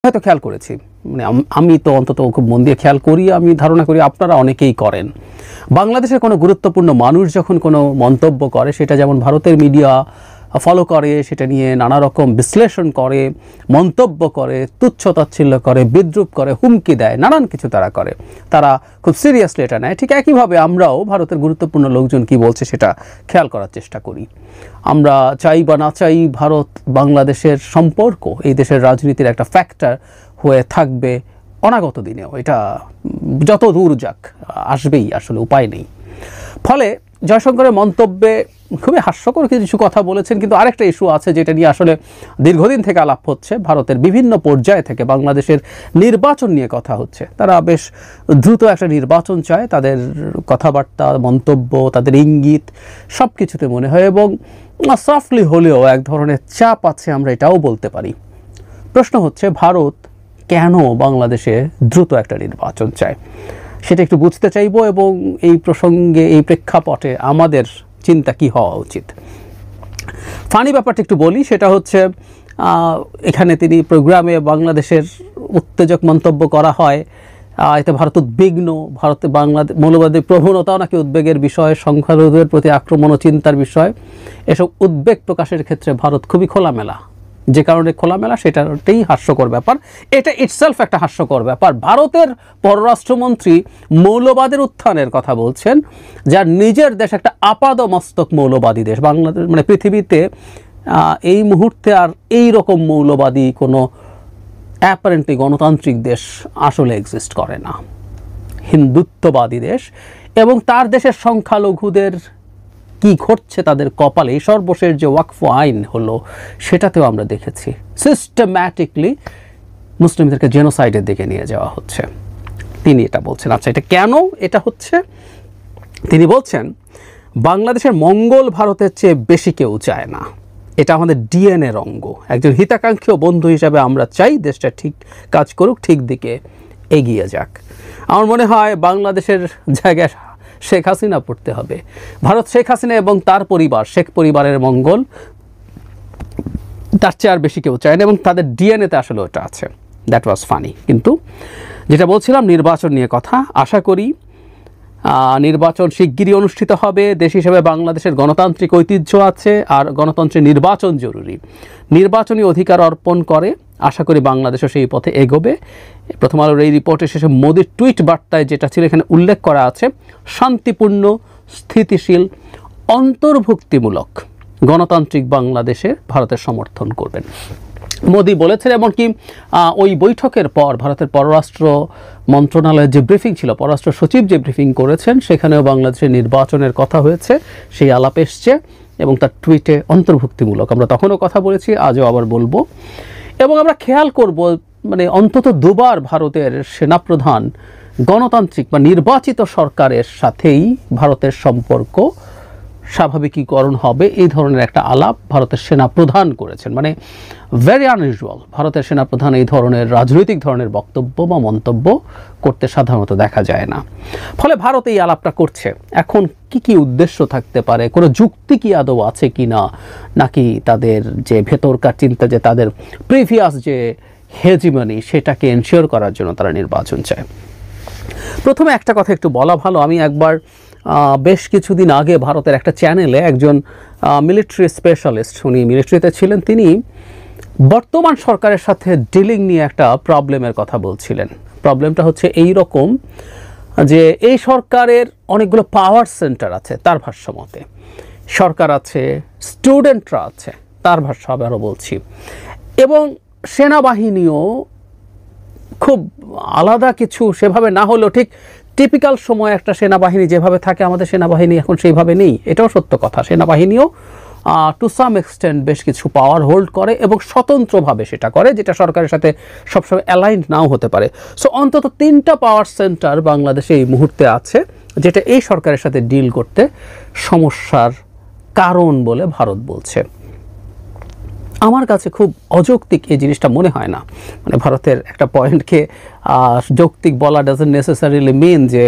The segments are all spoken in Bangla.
হয়তো খেয়াল করেছি, মানে আমি তো অন্তত খুব মন দিয়ে খেয়াল করি, আমি ধারণা করি আপনারা অনেকেই করেন। বাংলাদেশের কোনো গুরুত্বপূর্ণ মানুষ যখন কোনো মন্তব্য করে, সেটা যেমন ভারতের মিডিয়া ফলো করে, সেটা নিয়ে নানা রকম বিশ্লেষণ করে, মন্তব্য করে, তুচ্ছ-তাচ্ছিল্য করে, বিদ্রূপ করে, হুমকি দেয়, নানান কিছু তারা করে, তারা খুব সিরিয়াসলি এটা নেয়। ঠিক একইভাবে আমরাও ভারতের গুরুত্বপূর্ণ লোকজন কি বলছে সেটা খেয়াল করার চেষ্টা করি। আমরা চাই বা না চাই, ভারত বাংলাদেশের সম্পর্ক এই দেশের রাজনীতির একটা ফ্যাক্টর হয়ে থাকবে অনাগত দিনেও। এটা যত দূর যাক আসবেই, আসলে উপায় নেই। ফলে জয়শঙ্করের মন্তব্যে খুবই হাস্যকর কিছু কথা বলেছেন, কিন্তু আরেকটা ইস্যু আছে যেটা নিয়ে আসলে দীর্ঘদিন থেকে আলাপ হচ্ছে। ভারতের বিভিন্ন পর্যায়ে থেকে বাংলাদেশের নির্বাচন নিয়ে কথা হচ্ছে। তারা বেশ দ্রুত একটা নির্বাচন চায়, তাদের কথাবার্তা, মন্তব্য, তাদের ইঙ্গিত সব কিছুতে মনে হয়, এবং সফটলি হলেও এক ধরনের চাপ আছে, আমরা এটাও বলতে পারি। প্রশ্ন হচ্ছে, ভারত কেন বাংলাদেশে দ্রুত একটা নির্বাচন চায়, সেটা একটু বুঝতে চাইব, এবং এই প্রসঙ্গে, এই প্রেক্ষাপটে আমাদের চিন্তা কি হওয়া উচিত। ফানি ব্যাপারটা একটু বলি, সেটা হচ্ছে এখানে তিনি প্রোগ্রামে বাংলাদেশের উত্তেজক মন্তব্য করা হয়, এতে ভারত উদ্বিগ্ন, ভারতে বাংলাদেশ মৌলবাদী প্রবণতাও নাকি উদ্বেগের বিষয়, সংখ্যালঘুদের প্রতি আক্রমণ ও চিন্তার বিষয়। এসব উদ্বেগ প্রকাশের ক্ষেত্রে ভারত খুবই খোলামেলা, যে কারণে খোলামেলা সেটাতেই হাস্যকর ব্যাপার। এটা ইটসেলফ একটা হাস্যকর ব্যাপার। ভারতের পররাষ্ট্রমন্ত্রী মৌলবাদের উত্থানের কথা বলছেন, যার নিজের দেশ একটা আপাদমস্তক মৌলবাদী দেশ। বাংলাদেশ মানে পৃথিবীতে এই মুহূর্তে আর এই রকম মৌলবাদী কোনো অ্যাপারেন্টলি গণতান্ত্রিক দেশ আসলে এক্সিস্ট করে না, হিন্দুত্ববাদী দেশ। এবং তার দেশের সংখ্যালঘুদের কি ঘটছে তাদের কপালে, এই সর্বশেষ যে ওয়াকফ আইন হলো সেটাতেও আমরা দেখেছি সিস্টেম্যাটিকলি মুসলিমদেরকে জেনোসাইডের দিকে নিয়ে যাওয়া হচ্ছে। তিনি এটা বলছেন। আচ্ছা, এটা কেন এটা হচ্ছে? তিনি বলছেন, বাংলাদেশের মঙ্গল ভারতের চেয়ে বেশি কেউ চায় না, এটা আমাদের ডিএনএর অঙ্গ। একজন হিতাকাঙ্ক্ষী বন্ধু হিসাবে আমরা চাই দেশটা ঠিক কাজ করুক, ঠিক দিকে এগিয়ে যাক। আমার মনে হয় বাংলাদেশের জায়গায় শেখ হাসিনা পড়তে হবে। ভারত শেখ হাসিনা এবং তার পরিবার, শেখ পরিবারের মঙ্গল তার চেয়ে আর বেশি কেউ চায় না, এবং তাদের ডিএনএতে আসলে ওটা আছে। That was funny. কিন্তু যেটা বলছিলাম, নির্বাচন নিয়ে কথা। আশা করি নির্বাচন শিগগিরই অনুষ্ঠিত হবে। দেশ হিসেবে বাংলাদেশের গণতান্ত্রিক ঐতিহ্য আছে, আর গণতন্ত্রে নির্বাচন জরুরি। নির্বাচনী অধিকার অর্পণ করে আশা করি বাংলাদেশও সেই পথে এগোবে। প্রথম আলোর এই রিপোর্টের শেষে মোদির টুইট বার্তায় যেটা ছিল এখানে উল্লেখ করা আছে, শান্তিপূর্ণ, স্থিতিশীল, অন্তর্ভুক্তিমূলক গণতান্ত্রিক বাংলাদেশে ভারতের সমর্থন করবেন মোদি বলেছেন। এমনকি ওই বৈঠকের পর ভারতের পররাষ্ট্র মন্ত্রণালয়ের যে ব্রিফিং ছিল, পররাষ্ট্র সচিব যে ব্রিফিং করেছেন, সেখানেও বাংলাদেশের নির্বাচনের কথা হয়েছে, সেই আলাপ এসছে, এবং তার টুইটে অন্তর্ভুক্তিমূলক। আমরা তখনও কথা বলেছি, আজও আবার বলবো। এবং আমরা খেয়াল করব, মানে অন্তত দুবার ভারতের সেনাপ্রধান গণতান্ত্রিক বা নির্বাচিত সরকারের সাথেই ভারতের সম্পর্ক স্বাভাবিকীকরণ হবে, এই ধরনের একটা আলাপ ভারতের সেনাপ্রধান করেছেন। মানে ভেরি আনইউজুয়াল, ভারতের সেনাপ্রধান এই ধরনের রাজনৈতিক ধরনের বক্তব্য বা মন্তব্য করতে সাধারণত দেখা যায় না। ফলে ভারত এই আলাপটা করছে। এখন কি কি উদ্দেশ্য থাকতে পারে, কোনো যুক্তি কি আদৌ আছে কি না, নাকি তাদের যে ভেতরকার চিন্তা, যে তাদের প্রিভিয়াস যে হেজিমনি সেটাকে এনশিওর করার জন্য তারা নির্বাচন চায়। প্রথমে একটা কথা একটু বলা ভালো, আমি একবার বেশ কিছুদিন আগে ভারতের একটা চ্যানেলে একজন মিলিটারি স্পেশালিস্ট, উনি মিলিটারিতে ছিলেন, তিনি বর্তমান সরকারের সাথে ডিলিং নিয়ে একটা প্রবলেমের কথা বলছিলেন। প্রবলেমটা হচ্ছে এই রকম যে এই সরকারের অনেকগুলো পাওয়ার সেন্টার আছে তার ভাষ্য মতে, সরকার আছে, স্টুডেন্টরা আছে তার ভাষ্য আবারও বলছি, এবং সেনাবাহিনীও খুব আলাদা কিছু সেভাবে না হলেও ঠিক টিপিক্যাল সময় একটা সেনাবাহিনী যেভাবে থাকে, আমাদের সেনাবাহিনী এখন সেইভাবে নেই, এটাও সত্য কথা। সেনাবাহিনীও টু সাম এক্সটেন্ট বেশ কিছু পাওয়ার হোল্ড করে এবং স্বতন্ত্রভাবে সেটা করে, যেটা সরকারের সাথে সবসময় অ্যালাইন্ড নাও হতে পারে। সো অন্তত 3টা পাওয়ার সেন্টার বাংলাদেশে এই মুহূর্তে আছে, যেটা এই সরকারের সাথে ডিল করতে সমস্যার কারণ বলে ভারত বলছে। আমার কাছে খুব অযৌক্তিক এই জিনিসটা মনে হয় না। মানে ভারতের একটা পয়েন্টকে যৌক্তিক বলা ডাজন্ট নেসেসারিলি মিন যে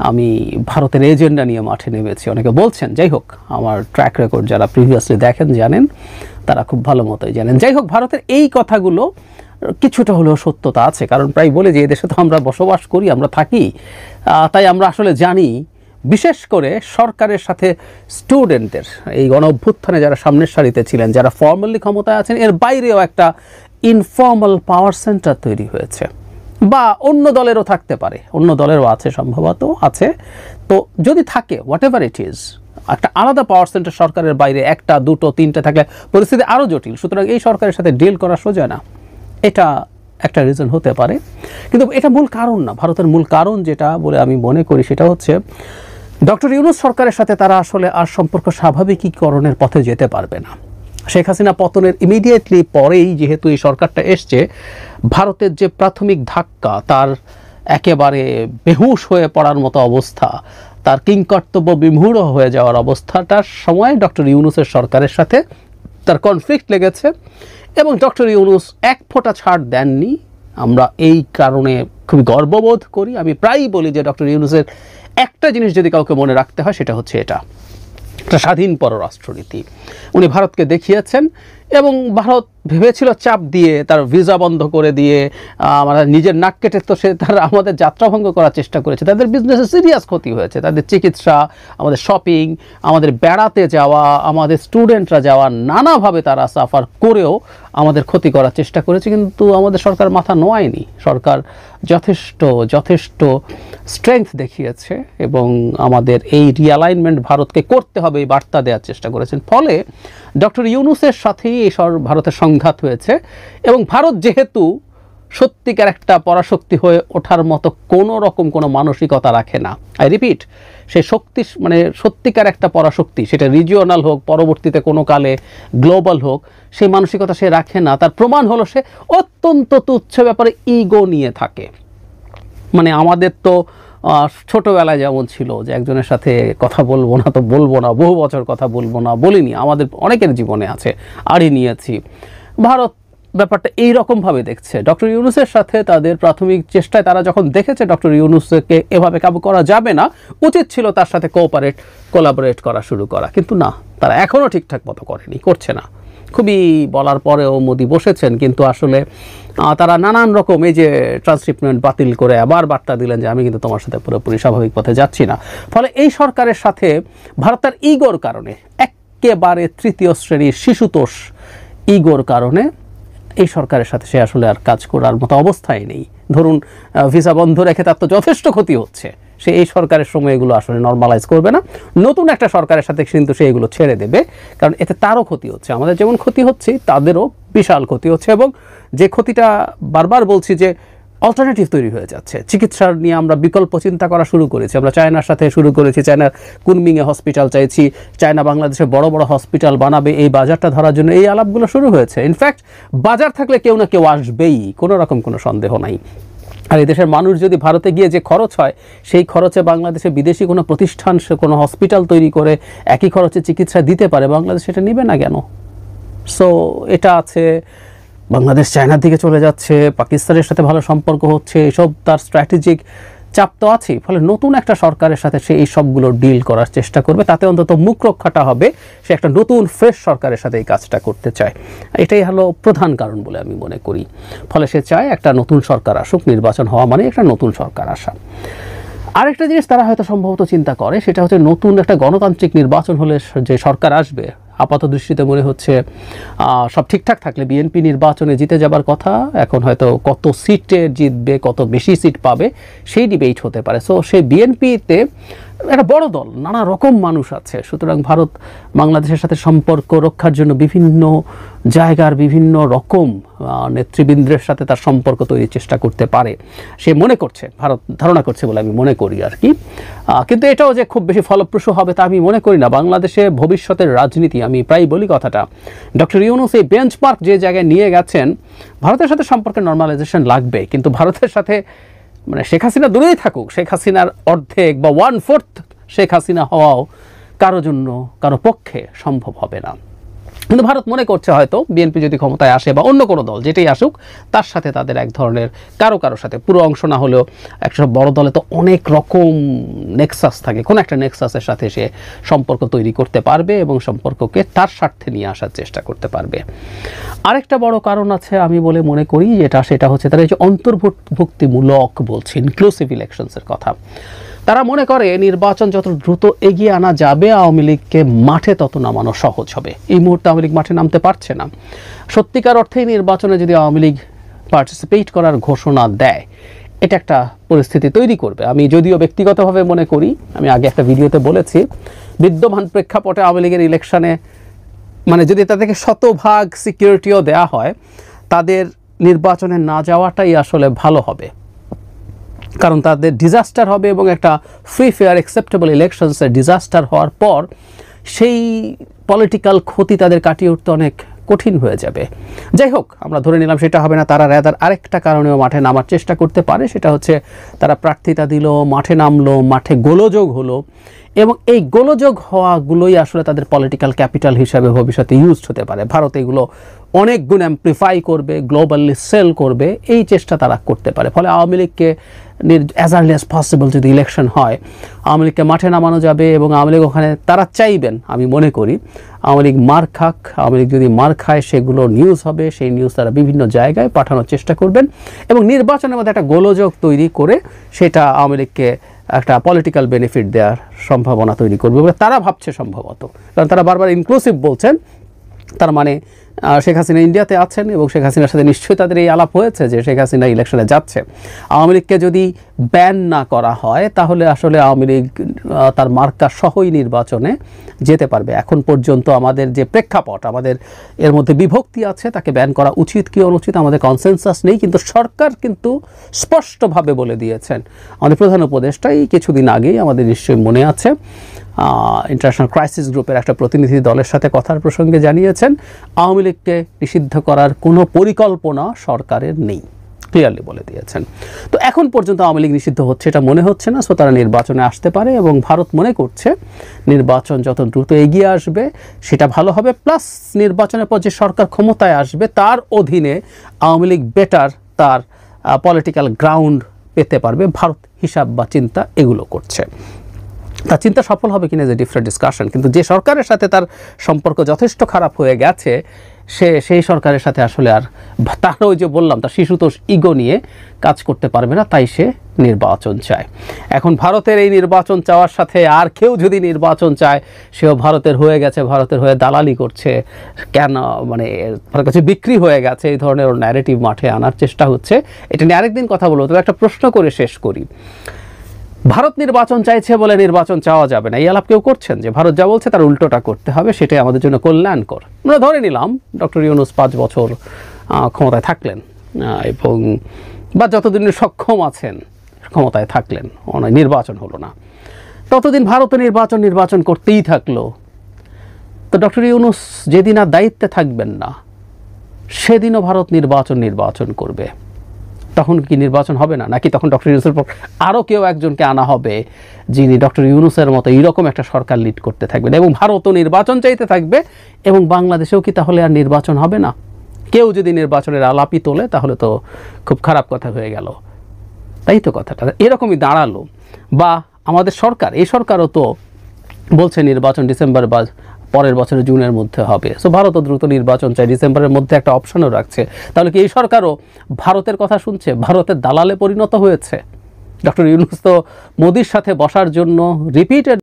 আমি ভারতের এজেন্ডা নিয়ে মাঠে নেমেছি, অনেকে বলছেন। যাই হোক, আমার ট্র্যাক রেকর্ড যারা প্রিভিয়াসলি দেখেন জানেন, তারা খুব ভালো মতোই জানেন। যাই হোক, ভারতের এই কথাগুলো কিছুটা হলেও সত্যতা আছে। কারণ প্রায় বলে যে এদেশে তো আমরা বসবাস করি, আমরা থাকি, তাই আমরা আসলে জানি, বিশেষ করে সরকারের সাথে স্টুডেন্টদের এই গণ অভ্যুত্থানে যারা সামনের সারিতে ছিলেন, যারা ফর্মালি ক্ষমতায় আছেন, এর বাইরেও একটা ইনফর্মাল পাওয়ার সেন্টার তৈরি হয়েছে, বা অন্য দলেরও থাকতে পারে, অন্য দলেরও আছে, সম্ভবত আছে। তো যদি থাকে, হোয়াট এভার ইট ইজ, একটা আলাদা পাওয়ার সেন্টার সরকারের বাইরে একটা, দুটো, তিনটে থাকলে পরিস্থিতি আরও জটিল। সুতরাং এই সরকারের সাথে ডিল করা সোজা না, এটা একটা রিজন হতে পারে। কিন্তু এটা মূল কারণ না। ভারতের মূল কারণ যেটা বলে আমি মনে করি সেটা হচ্ছে ডক্টর ইউনূস সরকারের সাথে তারা আসলে আর সম্পর্ক স্বাভাবিকীকরণের পথে যেতে পারবে না। শেখ হাসিনা পতনের ইমিডিয়েটলি পরেই যেহেতু এই সরকারটা এসছে, ভারতের যে প্রাথমিক ধাক্কা, তার একেবারে বেহুশ হয়ে পড়ার মতো অবস্থা, তার কিংকর্তব্য বিমূঢ় হয়ে যাওয়ার অবস্থাটার সময় ডক্টর ইউনূসের সরকারের সাথে তার কনফ্লিক্ট লেগেছে, এবং ডক্টর ইউনূস এক ফোঁটা ছাড় দেননি। আমরা এই কারণে খুবই গর্ববোধ করি। আমি প্রায়ই বলি যে ডক্টর ইউনূসের একটা জিনিস যদি কাউকে মনে রাখতে হয় সেটা হচ্ছে এটা, একটা স্বাধীন পররাষ্ট্রনীতি উনি ভারতকে দেখিয়েছেন। এবং ভারত ভেবেছিল চাপ দিয়ে, তার ভিসা বন্ধ করে দিয়ে, আমরা নিজের নাক কেটে তো সে তারা আমাদের যাত্রাভঙ্গ করার চেষ্টা করেছে। তাদের বিজনেসে সিরিয়াস ক্ষতি হয়েছে, তাদের চিকিৎসা, আমাদের শপিং, আমাদের বেড়াতে যাওয়া, আমাদের স্টুডেন্টরা যাওয়া, নানাভাবে তারা সাফার করেও আমাদের ক্ষতি করার চেষ্টা করেছে। কিন্তু আমাদের সরকার মাথা নোয়ায়নি, সরকার যথেষ্ট স্ট্রেংথ দেখিয়েছে এবং আমাদের এই রিঅ্যালাইনমেন্ট ভারতকে করতে হবে এই বার্তা দেওয়ার চেষ্টা করেছেন। ফলে ডক্টর ইউনূসের সাথেই এই ভারতের সংঘাত হয়েছে। এবং ভারত যেহেতু সত্যিকার একটা পরাশক্তি হয়ে ওঠার মতো কোনো মানসিকতা রাখে না, আই রিপিট, সে শক্তি মানে সত্যিকার একটা পরাশক্তি, সেটা রিজিওনাল হোক, পরবর্তীতে কোনো কালে গ্লোবাল হোক, সেই মানসিকতা সে রাখে না। তার প্রমাণ হলো সে অত্যন্ত তুচ্ছ ব্যাপারে ইগো নিয়ে থাকে। মানে আমাদের তো ছোটোবেলায় যেমন ছিল যে একজনের সাথে কথা বলবো না তো বলবো না, বহু বছর কথা বলবো না, বলিনি, আমাদের অনেকের জীবনে আছে, আড়ি নিয়েছি। ভারত ব্যাপারটা এই রকমভাবে দেখছে। ডক্টর ইউনূসের সাথে তাদের প্রাথমিক চেষ্টায় তারা যখন দেখেছে ডক্টর ইউনূসকে এভাবে কাবু করা যাবে না, উচিত ছিল তার সাথে কোলাবোরেট করা শুরু করা, কিন্তু না, তারা এখনও ঠিকঠাক মতো করছে না। খুবই বলার পরেও মোদি বসেছেন, কিন্তু আসলে তারা নানান রকম এই যে ট্রান্সক্রিপ্টমেন্ট বাতিল করে আবার বার্তা দিলেন যে আমি কিন্তু তোমার সাথে পুরোপুরি স্বাভাবিক পথে যাচ্ছি না। ফলে এই সরকারের সাথে ভারত তার ইগোর কারণে, একেবারে তৃতীয় শ্রেণীর শিশুতোষ ইগোর কারণে এই সরকারের সাথে সে আসলে আর কাজ করার মতো অবস্থায় নেই। ধরুন ভিসা বন্ধ রেখে তার তো যথেষ্ট ক্ষতি হচ্ছে, সে এই সরকারের সময় এগুলো আসলে নর্মালাইজ করবে না। নতুন একটা সরকারের সাথে কিন্তু সে এগুলো ছেড়ে দেবে, কারণ এতে তারও ক্ষতি হচ্ছে, আমাদের যেমন ক্ষতি হচ্ছে তাদেরও বিশাল ক্ষতি হচ্ছে। এবং যে ক্ষতিটা বারবার বলছি যে অল্টারনেটিভ তৈরি হয়ে যাচ্ছে। চিকিৎসার নিয়ে আমরা বিকল্প চিন্তা করা শুরু করেছি, আমরা চায়নার সাথে শুরু করেছি, চায়নার কুনমিংয়ে হসপিটাল চাইছি, চায়না বাংলাদেশে বড় বড় হসপিটাল বানাবে, এই বাজারটা ধরার জন্য এই আলাপগুলো শুরু হয়েছে। ইনফ্যাক্ট বাজার থাকলে কেউ না কেউ আসবেই, কোনো রকম কোনো সন্দেহ নাই। আর এই দেশের মানুষ যদি ভারতে গিয়ে যে খরচ হয়, সেই খরচে বাংলাদেশে বিদেশি কোনো প্রতিষ্ঠান সে কোনো হসপিটাল তৈরি করে একই খরচে চিকিৎসা দিতে পারে, বাংলাদেশ সেটা নেবে না কেন? সো এটা আছে। বাংলাদেশ চায়নার দিকে চলে যাচ্ছে, পাকিস্তানের সাথে ভালো সম্পর্ক হচ্ছে, এসব তার স্ট্র্যাটেজিক চাপ তো আছেই। ফলে নতুন একটা সরকারের সাথে সে এই সবগুলো ডিল করার চেষ্টা করবে, তাতে অন্তত মুখ রক্ষাটা হবে। সে একটা নতুন ফ্রেশ সরকারের সাথে এই কাজটা করতে চায়, এটাই হলো প্রধান কারণ বলে আমি মনে করি। ফলে সে চায় একটা নতুন সরকার আসুক, নির্বাচন হওয়া মানে একটা নতুন সরকার আসা। আরেকটা জিনিস তারা হয়তো সম্ভবত চিন্তা করে, সেটা হচ্ছে নতুন একটা গণতান্ত্রিক নির্বাচন হলে যে সরকার আসবে, আপাত দৃষ্টিতে মনে হচ্ছে সব ঠিকঠাক থাকলে বিএনপি নির্বাচনে জিতে যাবার কথা। এখন হয়তো কত সিটে জিতবে, কত বেশি সিট পাবে, সেই ডিবেট হতে পারে। সো সেই বিএনপিতে একটা বড় দল, নানা রকম মানুষ আছে। সুতরাং ভারত বাংলাদেশের সাথে সম্পর্ক রক্ষার জন্য বিভিন্ন জায়গার বিভিন্ন রকম নেতৃবৃন্দের সাথে তার সম্পর্ক তৈরির চেষ্টা করতে পারে, সে মনে করছে, ভারত ধারণা করছে বলে আমি মনে করি আর কি। কিন্তু এটাও যে খুব বেশি ফলপ্রসূ হবে তা আমি মনে করি না। বাংলাদেশে ভবিষ্যতের রাজনীতি, আমি প্রায় বলি কথাটা, ডক্টর ইউনূস এই বেঞ্চমার্ক যে জায়গায় নিয়ে গেছেন, ভারতের সাথে সম্পর্কের নর্মালাইজেশন লাগবে, কিন্তু ভারতের সাথে মানে শেখ হাসিনা দূরেই থাকুক, শেখ হাসিনার অর্ধেক বা 1/4 শেখ হাসিনা হওয়াও কারো পক্ষে সম্ভব হবে না। কিন্তু ভারত মনে করছে হয়তো বিএনপি যদি ক্ষমতায় আসে বা অন্য কোনো দল যেটাই আসুক তার সাথে তাদের এক ধরনের কারো সাথে পুরো অংশ না হলেও একটা বড় দলে তো অনেক রকম নেক্সাস থাকে, কোনো একটা নেক্সাসের সাথে সে সম্পর্ক তৈরি করতে পারবে এবং সম্পর্ককে তার স্বার্থে নিয়ে আসার চেষ্টা করতে পারবে। আরেকটা বড় কারণ আছে আমি বলে মনে করি, সেটা হচ্ছে তারা এই যে অন্তর্ভুক্তিমূলক বলছে ইনক্লুসিভ ইলেকশনসের কথা। তারা মনে করে নির্বাচন যত দ্রুত এগিয়ে আনা যাবে আওয়ামী লীগকে মাঠে তত নামানো সহজ হবে। এই মুহূর্তে আওয়ামী লীগ মাঠে নামতে পারছে না। সত্যিকার অর্থেই নির্বাচনে যদি আওয়ামী লীগ পার্টিসিপেট করার ঘোষণা দেয় এটা একটা পরিস্থিতি তৈরি করবে। আমি যদিও ব্যক্তিগতভাবে মনে করি, আমি আগে একটা ভিডিওতে বলেছি, বিদ্যমান প্রেক্ষাপটে আওয়ামী লীগের ইলেকশনে মানে যদি তাদেরকে শতভাগ সিকিউরিটিও দেওয়া হয় তাদের নির্বাচনে না যাওয়াটাই আসলে ভালো হবে, কারণ তাদের ডিজাস্টার হবে এবং একটা ফ্রি ফেয়ার অ্যাকসেপ্টেবল ইলেকশনসের ডিজাস্টার হওয়ার পর সেই পলিটিক্যাল ক্ষতি তাদের কাটিয়ে উঠতে অনেক কঠিন হয়ে যাবে। যাই হোক, আমরা ধরে নিলাম সেটা হবে না। তারা রেদার আরেকটা কারণেও মাঠে নামার চেষ্টা করতে পারে, সেটা হচ্ছে তারা প্রার্থিতা দিল, মাঠে নামলো, মাঠে গোলযোগ হলো এবং এই গোলযোগ হওয়াগুলোই আসলে তাদের পলিটিক্যাল ক্যাপিটাল হিসাবে ভবিষ্যতে ইউজড হতে পারে। ভারত এগুলো অনেক গুণ অ্যাম্প্লিফাই করবে, গ্লোবালি সেল করবে, এই চেষ্টা তারা করতে পারে। ফলে আওয়ামী লীগকে অ্যাজ আর্লি অ্যাজ পসিবল যদি ইলেকশন হয় আওয়ামী লীগকে মাঠে নামানো যাবে এবং আওয়ামী লীগ ওখানে তারা চাইবেন, আমি মনে করি আওয়ামী লীগ মার খাক, আওয়ামী লীগ যদি মার খায় সেগুলো নিউজ হবে, সেই নিউজ তারা বিভিন্ন জায়গায় পাঠানোর চেষ্টা করবেন এবং নির্বাচনের মধ্যে একটা গোলযোগ তৈরি করে সেটা আওয়ামী লীগকে একটা পলিটিক্যাল বেনিফিট দেওয়ার সম্ভাবনা তৈরি করবে বলে তারা ভাবছে সম্ভবত। কারণ তারা বারবার ইনক্লুসিভ বলছেন, তার মানে শেখ হাসিনা ইন্ডিয়াতে আছেন এবং শেখ হাসিনার সাথে নিশ্চয়ই তাদের এই আলাপ হয়েছে যে শেখ হাসিনা ইলেকশনে যাচ্ছে। আওয়ামী লীগকে যদি ব্যান না করা হয় তাহলে আসলে আওয়ামী লীগ তার মার্কা সহই নির্বাচনে যেতে পারবে। এখন পর্যন্ত আমাদের যে প্রেক্ষাপট, আমাদের এর মধ্যে বিভক্তি আছে, তাকে ব্যান করা উচিত কি অনুচিত আমাদের কনসেনসাস নেই, কিন্তু সরকার কিন্তু স্পষ্টভাবে বলে দিয়েছেন। আমাদের প্রধান উপদেষ্টাই কিছুদিন আগেই, আমাদের নিশ্চয়ই মনে আছে, ইন্টারন্যাশনাল ক্রাইসিস গ্রুপের একটা প্রতিনিধি দলের সাথে কথার প্রসঙ্গে জানিয়েছেন আওয়ামী লীগকে নিষিদ্ধ করার কোনো পরিকল্পনা সরকারের নেই, ক্লিয়ারলি বলে দিয়েছেন। তো এখন পর্যন্ত আওয়ামী লীগ নিষিদ্ধ হচ্ছে এটা মনে হচ্ছে না, সো তারা নির্বাচনে আসতে পারে এবং ভারত মনে করছে নির্বাচন যত দ্রুত এগিয়ে আসবে সেটা ভালো হবে। প্লাস নির্বাচনের পর যে সরকার ক্ষমতায় আসবে তার অধীনে আওয়ামী লীগ বেটার তার পলিটিক্যাল গ্রাউন্ড পেতে পারবে। ভারত হিসাব বা চিন্তা এগুলো করছে। তার চিন্তা সফল হবে কিনা যে ডিফারেন্ট ডিসকাশন, কিন্তু যে সরকারের সাথে তার সম্পর্ক যথেষ্ট খারাপ হয়ে গেছে সেই সরকারের সাথে আসলে আর তার ওই যে বললাম তার শিশুতোষ ইগো নিয়ে কাজ করতে পারবে না, তাই সে নির্বাচন চায়। এখন ভারতের এই নির্বাচন চাওয়ার সাথে আর কেউ যদি নির্বাচন চায় সেও ভারতের হয়ে গেছে, ভারতের হয়ে দালালি করছে, কেন মানে তার কাছে বিক্রি হয়ে গেছে, এই ধরনের ন্যারেটিভ মাঠে আনার চেষ্টা হচ্ছে। এটা নিয়ে আরেকদিন কথা বলবো, তবে একটা প্রশ্ন করে শেষ করি। ভারত নির্বাচন চাইছে বলে নির্বাচন চাওয়া যাবে না, এই আলাপ কেউ করছেন যে ভারত যা বলছে তার উল্টোটা করতে হবে, সেটাই আমাদের জন্য কল্যাণকর। আমরা ধরে নিলাম ডক্টর ইউনূস 5 বছর ক্ষমতায় থাকলেন এবং বা যতদিন সক্ষম আছেন ক্ষমতায় থাকলেন, নির্বাচন হলো না, ততদিন ভারতও নির্বাচন করতেই থাকলো। তো ডক্টর ইউনূস যেদিন আর দায়িত্বে থাকবেন না সেদিনও ভারত নির্বাচন করবে। তখন কি নির্বাচন হবে না? নাকি তখন ডক্টর ইউনূসের পর আরও কেউ একজনকে আনা হবে যিনি ডক্টর ইউনূসের মতো এইরকম একটা সরকার লিড করতে থাকবেন এবং ভারতও নির্বাচন চাইতে থাকবে এবং বাংলাদেশেও কি তাহলে আর নির্বাচন হবে না? কেউ যদি নির্বাচনের আলাপই তোলে তাহলে তো খুব খারাপ কথা হয়ে গেল, তাই তো কথাটা এরকমই দাঁড়ালো। বা আমাদের সরকার, এই সরকারও তো বলছে নির্বাচন ডিসেম্বর বা পরের বছরের জুনের মধ্যে হবে, সো ভারতও দ্রুত নির্বাচন চাই, ডিসেম্বরের মধ্যে একটা অপশনও রাখছে। তাহলে কি এই সরকারও ভারতের কথা শুনছে, ভারতের দালালে পরিণত হয়েছে? ডক্টর ইউনূস তো মোদির সাথে বসার জন্য রিপিটেড